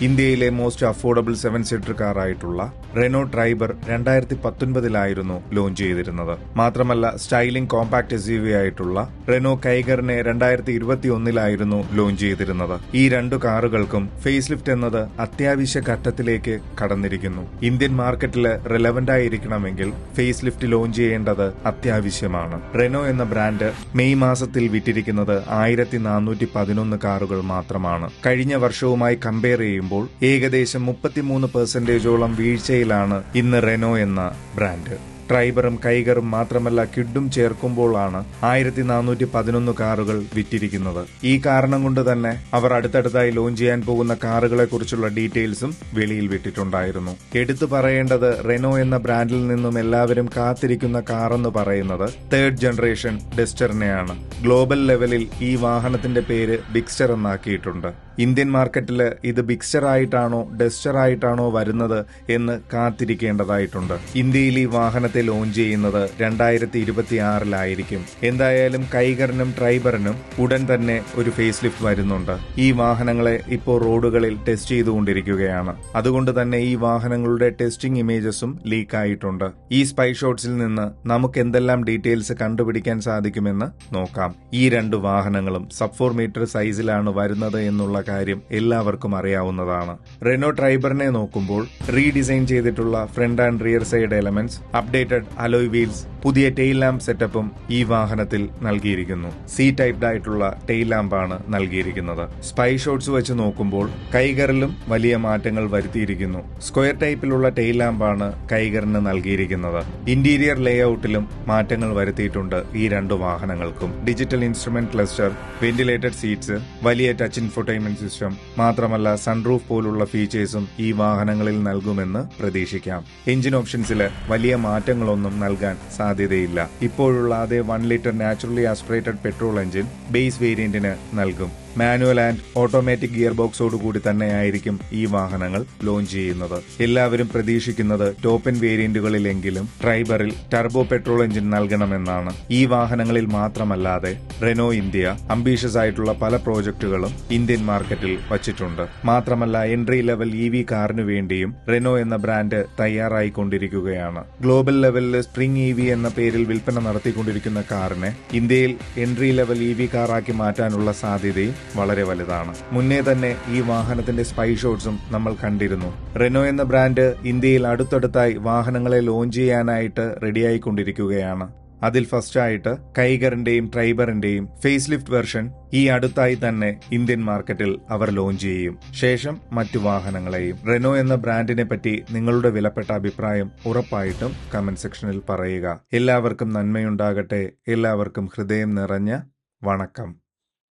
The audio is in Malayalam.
ഇന്ത്യയിലെ മോസ്റ്റ് അഫോർഡബിൾ 7 സീറ്റർ കാറായിട്ടുള്ള റെനോ ട്രൈബർ 2019 ലോഞ്ച് ചെയ്തിരുന്നത്. മാത്രമല്ല സ്റ്റൈലിംഗ് കോമ്പാക്ട് SUV ആയിട്ടുള്ള റെനോ കൈഗറിനെ 2021 ലോഞ്ച് ചെയ്തിരുന്നത്. ഈ രണ്ടു കാറുകൾക്കും ഫേസ് ലിഫ്റ്റ് എന്നത് അത്യാവശ്യ ഘട്ടത്തിലേക്ക് കടന്നിരിക്കുന്നു. ഇന്ത്യൻ മാർക്കറ്റിൽ റെലവന്റ് ആയിരിക്കണമെങ്കിൽ ഫേസ് ലിഫ്റ്റ് ലോഞ്ച് ചെയ്യേണ്ടത് അത്യാവശ്യമാണ്. റെനോ എന്ന ബ്രാൻഡ് മെയ് മാസത്തിൽ വിറ്റിരിക്കുന്നത് 1411 കാറുകൾ മാത്രമാണ്. കഴിഞ്ഞ വർഷവുമായി കമ്പയർ ചെയ്യുമ്പോൾ ഏകദേശം 33% വീഴ്ചയിലാണ് ഇന്ന് റെനോ എന്ന ബ്രാൻഡ്. ട്രൈബറും കൈഗറും മാത്രമല്ല കിഡും ചേർക്കുമ്പോഴാണ് 1411 കാറുകൾ വിറ്റിരിക്കുന്നത്. ഈ കാരണം കൊണ്ട് തന്നെ അവർ അടുത്തടുത്തായി ലോഞ്ച് ചെയ്യാൻ പോകുന്ന കാറുകളെ കുറിച്ചുള്ള ഡീറ്റെയിൽസും വെളിയിൽ വിട്ടിട്ടുണ്ടായിരുന്നു. എടുത്തു പറയേണ്ടത് റെനോ എന്ന ബ്രാൻഡിൽ നിന്നും എല്ലാവരും കാത്തിരിക്കുന്ന കാറെന്ന് പറയുന്നത് 3rd ജനറേഷൻ ഡസ്റ്ററിനെയാണ്. ഗ്ലോബൽ ലെവലിൽ ഈ വാഹനത്തിന്റെ പേര് ബിഗ്സ്റ്റർ എന്നാക്കിയിട്ടുണ്ട്. ഇന്ത്യൻ മാർക്കറ്റിൽ ഇത് ബിഗ്സ്റ്റർ ആയിട്ടാണോ ഡസ്റ്റർ ആയിട്ടാണോ വരുന്നത് എന്ന് കാത്തിരിക്കേണ്ടതായിട്ടുണ്ട്. ഇന്ത്യയിൽ ഈ വാഹനത്തെ ലോഞ്ച് ചെയ്യുന്നത് 2026 എന്തായാലും കൈഗറിനും ട്രൈബറിനും ഉടൻ തന്നെ ഒരു ഫേസ് ലിഫ്റ്റ് വരുന്നുണ്ട്. ഈ വാഹനങ്ങളെ ഇപ്പോൾ റോഡുകളിൽ ടെസ്റ്റ് ചെയ്തുകൊണ്ടിരിക്കുകയാണ്. അതുകൊണ്ട് തന്നെ ഈ വാഹനങ്ങളുടെ ടെസ്റ്റിംഗ് ഇമേജസും ലീക്ക് ആയിട്ടുണ്ട്. ഈ സ്പൈ ഷോട്ട്സിൽ നിന്ന് നമുക്ക് എന്തെല്ലാം ഡീറ്റെയിൽസ് കണ്ടുപിടിക്കാൻ സാധിക്കുമെന്ന് നോക്കാം. ഈ രണ്ട് വാഹനങ്ങളും സബ് 4 മീറ്റർ സൈസിലാണ് വരുന്നത് എന്നുള്ള കാര്യം എല്ലാവർക്കും അറിയാവുന്നതാണ്. റെനോ ട്രൈബറിനെ നോക്കുമ്പോൾ റീഡിസൈൻ ചെയ്തിട്ടുള്ള front and rear side elements, updated alloy wheels, പുതിയ ടെയിൽ ലാമ്പ് സെറ്റപ്പും ഈ വാഹനത്തിൽ നൽകിയിരിക്കുന്നു. ടൈപ്ഡ് ആയിട്ടുള്ള ടെയിൽ ലാമ്പാണ് നൽകിയിരിക്കുന്നത്. സ്പൈ ഷോട്ട്സ് വെച്ച് നോക്കുമ്പോൾ കൈഗറിലും വലിയ മാറ്റങ്ങൾ വരുത്തിയിരിക്കുന്നു. സ്ക്വയർ ടൈപ്പിലുള്ള ടെയിൽ ലാമ്പാണ് കൈഗറിന് നൽകിയിരിക്കുന്നത്. ഇന്റീരിയർ ലേഔട്ടിലും മാറ്റങ്ങൾ വരുത്തിയിട്ടുണ്ട് ഈ രണ്ടു വാഹനങ്ങൾക്കും. Digital instrument cluster, ventilated seats, വലിയ ടച്ച് ഇൻഫോർടൈൻമെന്റ് സിസ്റ്റം, മാത്രമല്ല സൺറൂഫ് പോലുള്ള ഫീച്ചേഴ്സും ഈ വാഹനങ്ങളിൽ നൽകുമെന്ന് പ്രതീക്ഷിക്കാം. എഞ്ചിൻ ഓപ്ഷൻസിൽ വലിയ മാറ്റങ്ങളൊന്നും നൽകാൻ സാധ്യതയില്ല. ഇപ്പോഴുള്ള അതേ 1 litre naturally aspirated petrol engine base വേരിയന്റിന് നൽകും. മാനുവൽ ആൻഡ് ഓട്ടോമാറ്റിക് ഗിയർ ബോക്സോടുകൂടി തന്നെയായിരിക്കും ഈ വാഹനങ്ങൾ ലോഞ്ച് ചെയ്യുന്നത്. എല്ലാവരും പ്രതീക്ഷിക്കുന്നത് ടോപ്പ് എൻഡ് വേരിയന്റുകളിലെങ്കിലും ട്രൈബറിൽ ടർബോ പെട്രോൾ എഞ്ചിൻ നൽകണമെന്നാണ്. ഈ വാഹനങ്ങളിൽ മാത്രമല്ലാതെ റെനോ ഇന്ത്യ അംബീഷ്യസ് ആയിട്ടുള്ള പല പ്രോജക്ടുകളും ഇന്ത്യൻ മാർക്കറ്റിൽ വച്ചിട്ടുണ്ട്. മാത്രമല്ല എൻട്രി ലെവൽ EV കാറിനു വേണ്ടിയും റെനോ എന്ന ബ്രാൻഡ് തയ്യാറായിക്കൊണ്ടിരിക്കുകയാണ്. ഗ്ലോബൽ ലെവലിൽ സ്പ്രിംഗ് EV എന്ന പേരിൽ വിൽപ്പന നടത്തിക്കൊണ്ടിരിക്കുന്ന കാറിനെ ഇന്ത്യയിൽ എൻട്രി ലെവൽ EV കാറാക്കി മാറ്റാനുള്ള സാധ്യതയും വളരെ വലുതാണ്. മുന്നേ തന്നെ ഈ വാഹനത്തിന്റെ സ്പൈ ഷോട്ട്സും നമ്മൾ കണ്ടിരുന്നു. റെനോ എന്ന ബ്രാൻഡ് ഇന്ത്യയിൽ അടുത്തടുത്തായി വാഹനങ്ങളെ ലോഞ്ച് ചെയ്യാനായിട്ട് റെഡിയായിക്കൊണ്ടിരിക്കുകയാണ്. അതിൽ ഫസ്റ്റായിട്ട് കൈഗറിന്റെയും ട്രൈബറിന്റെയും ഫേസ് ലിഫ്റ്റ് വെർഷൻ ഈ അടുത്തായി തന്നെ ഇന്ത്യൻ മാർക്കറ്റിൽ അവർ ലോഞ്ച് ചെയ്യും. ശേഷം മറ്റു വാഹനങ്ങളെയും. റെനോ എന്ന ബ്രാൻഡിനെ പറ്റി നിങ്ങളുടെ വിലപ്പെട്ട അഭിപ്രായം ഉറപ്പായിട്ടും കമന്റ് സെക്ഷനിൽ പറയുക. എല്ലാവർക്കും നന്മയുണ്ടാകട്ടെ. എല്ലാവർക്കും ഹൃദയം നിറഞ്ഞ വണക്കം.